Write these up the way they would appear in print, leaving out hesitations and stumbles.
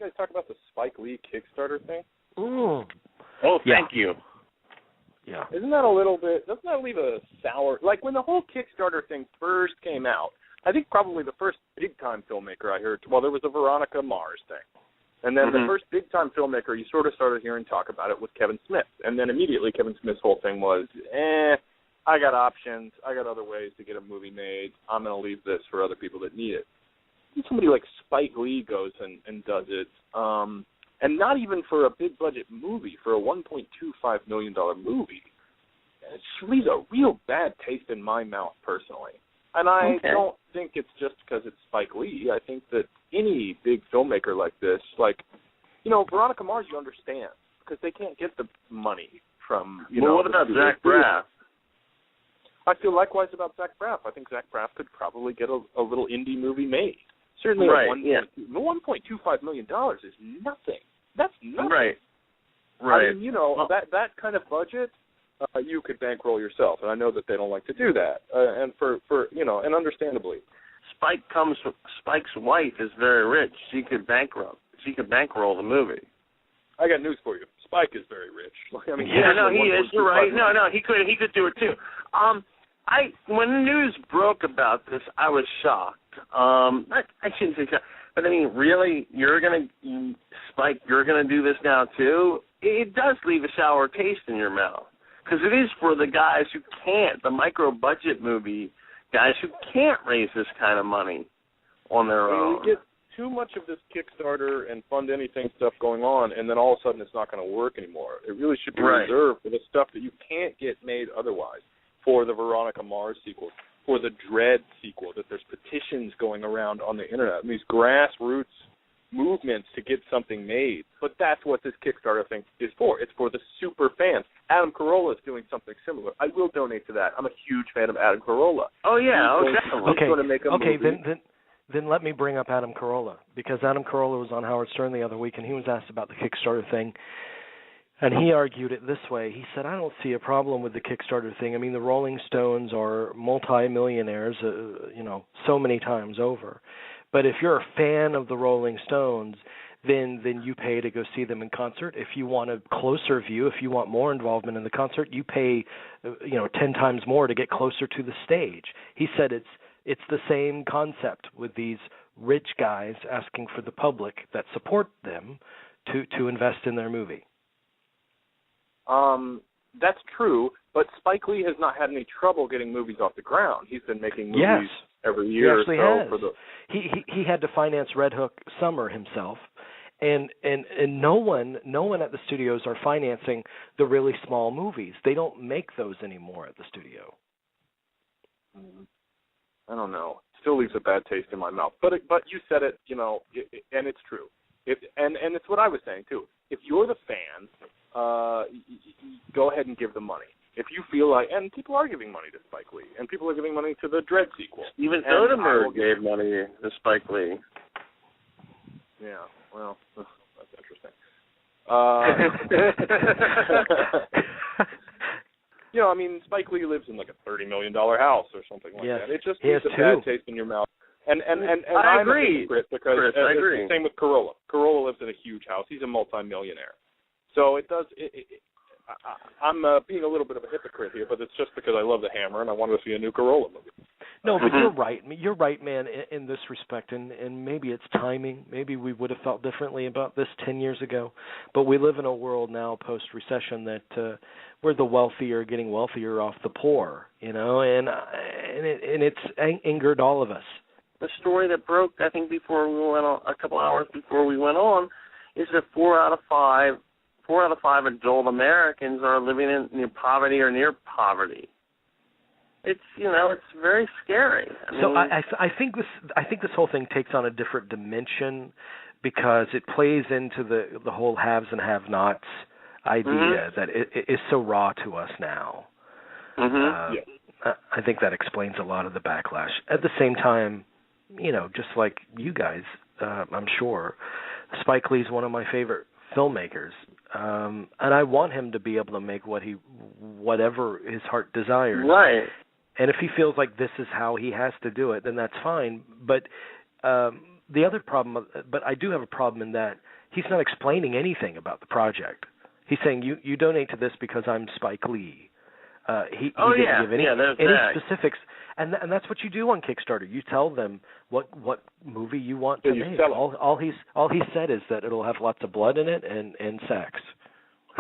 guys talk about the Spike Lee Kickstarter thing? Ooh. Oh, thank you. Yeah. Isn't that a little bit, doesn't that leave a sour, like when the whole Kickstarter thing first came out, I think probably the first big-time filmmaker I heard, well, there was a Veronica Mars thing. And then the first big-time filmmaker you sort of started hearing talk about it was Kevin Smith. And then immediately Kevin Smith's whole thing was, I got options. I got other ways to get a movie made. I'm going to leave this for other people that need it. And somebody like Spike Lee goes and does it, and not even for a big-budget movie, for a $1.25 million movie. It leaves a real bad taste in my mouth, personally. And I don't think it's just because it's Spike Lee. I think that any big filmmaker like this, like, Veronica Mars, you understand, because they can't get the money from, what about Zach Braff? I feel likewise about Zach Braff. I think Zach Braff could probably get a little indie movie made. Certainly $1.25 million is nothing. That's nothing. Right. I mean, that kind of budget, you could bankroll yourself, and I know that they don't like to do that, and and understandably. Spike's wife is very rich. She could bankroll the movie. I got news for you. Spike is very rich. I mean, he is. You're right. No, he could do it too. When the news broke about this, I was shocked. I shouldn't say shocked, but I mean, really, Spike, you're gonna do this now too? It does leave a sour taste in your mouth, because it is for the guys who can't, the micro-budget movie guys who can't raise this kind of money on their own. You get too much of this Kickstarter and fund anything stuff going on, and then all of a sudden it's not going to work anymore. It really should be reserved for the stuff that you can't get made otherwise, for the Veronica Mars sequel, for the Dread sequel, that there's petitions going around on the Internet, and these grassroots movements to get something made. But that's what this Kickstarter thing is for. It's for the super fans. Adam Carolla is doing something similar. I will donate to that. I'm a huge fan of Adam Carolla. Oh, yeah. Definitely. He's going to make a movie. Then let me bring up Adam Carolla, because Adam Carolla was on Howard Stern the other week, and he was asked about the Kickstarter thing, and he argued it this way. He said, I don't see a problem with the Kickstarter thing. I mean, the Rolling Stones are multi-millionaires, so many times over. But if you're a fan of the Rolling Stones, then you pay to go see them in concert. If you want a closer view, if you want more involvement in the concert, you pay 10 times more to get closer to the stage. He said it's the same concept with these rich guys asking for the public that support them to invest in their movie. That's true, but Spike Lee has not had any trouble getting movies off the ground. He's been making movies every year. He actually has. He had to finance Red Hook Summer himself, and no one at the studios are financing the really small movies. They don't make those anymore at the studio. I don't know. It still leaves a bad taste in my mouth. But you said it, and it's true. And it's what I was saying too. If you're the fan, go ahead and give them money. If you feel like, and people are giving money to Spike Lee, and people are giving money to the Dread sequel. Even Soderbergh gave money to Spike Lee. Yeah, well, that's interesting. I mean, Spike Lee lives in like a $30 million house or something like that. It just leaves a bad taste in your mouth. And I I'm agree. a hypocrite because Chris, I agree. It's the same with Carolla. Carolla lives in a huge house. He's a multimillionaire. So it does. I'm being a little bit of a hypocrite here, but it's just because I love the Hammer and I wanted to see a new Carolla movie. No, but you're right. You're right, man, in this respect, and maybe it's timing. Maybe we would have felt differently about this 10 years ago. But we live in a world now post-recession that where the wealthy are getting wealthier off the poor, and it's angered all of us. The story that broke, I think, before we went on, a couple hours before we went on, is that 4 out of 5 adult Americans are living in near poverty or near poverty. It's it's very scary. I think this whole thing takes on a different dimension because it plays into the whole haves and have-nots idea that it is so raw to us now. I think that explains a lot of the backlash. At the same time, just like you guys, I'm sure, Spike Lee's one of my favorite filmmakers, and I want him to be able to make whatever his heart desires. Right. And if he feels like this is how he has to do it, then that's fine. But the other problem, but I do have a problem in that he's not explaining anything about the project. He's saying you donate to this because I'm Spike Lee. He didn't give any specifics, and that's what you do on Kickstarter. You tell them what movie you want to make. All he said is that it'll have lots of blood in it and sex.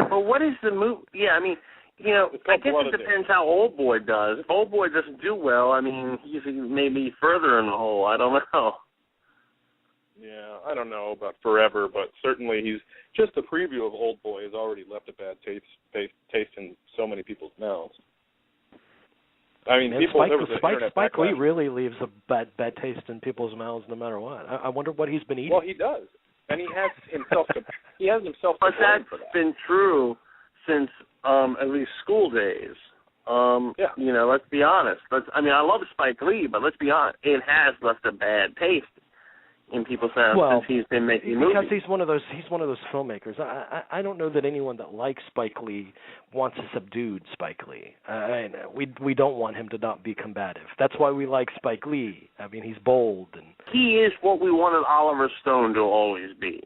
Well, what is the movie? Yeah, I mean, I guess it depends how Old Boy does. If Old Boy doesn't do well, I mean, he's maybe further in the hole. I don't know. Yeah, I don't know about forever, but certainly he's just a preview of Old Boy has already left a bad taste in so many people's mouths. I mean, Spike Lee really leaves a bad taste in people's mouths no matter what. I wonder what he's been eating. Well, he does, and he has himself. But that's been true since at least school days. Let's be honest. I love Spike Lee, but let's be honest, it has left a bad taste in people's mouths since he's been making movies. Because he's one of those filmmakers. I don't know that anyone that likes Spike Lee wants a subdued Spike Lee. We don't want him to not be combative. That's why we like Spike Lee. I mean, he's bold and he is what we wanted Oliver Stone to always be.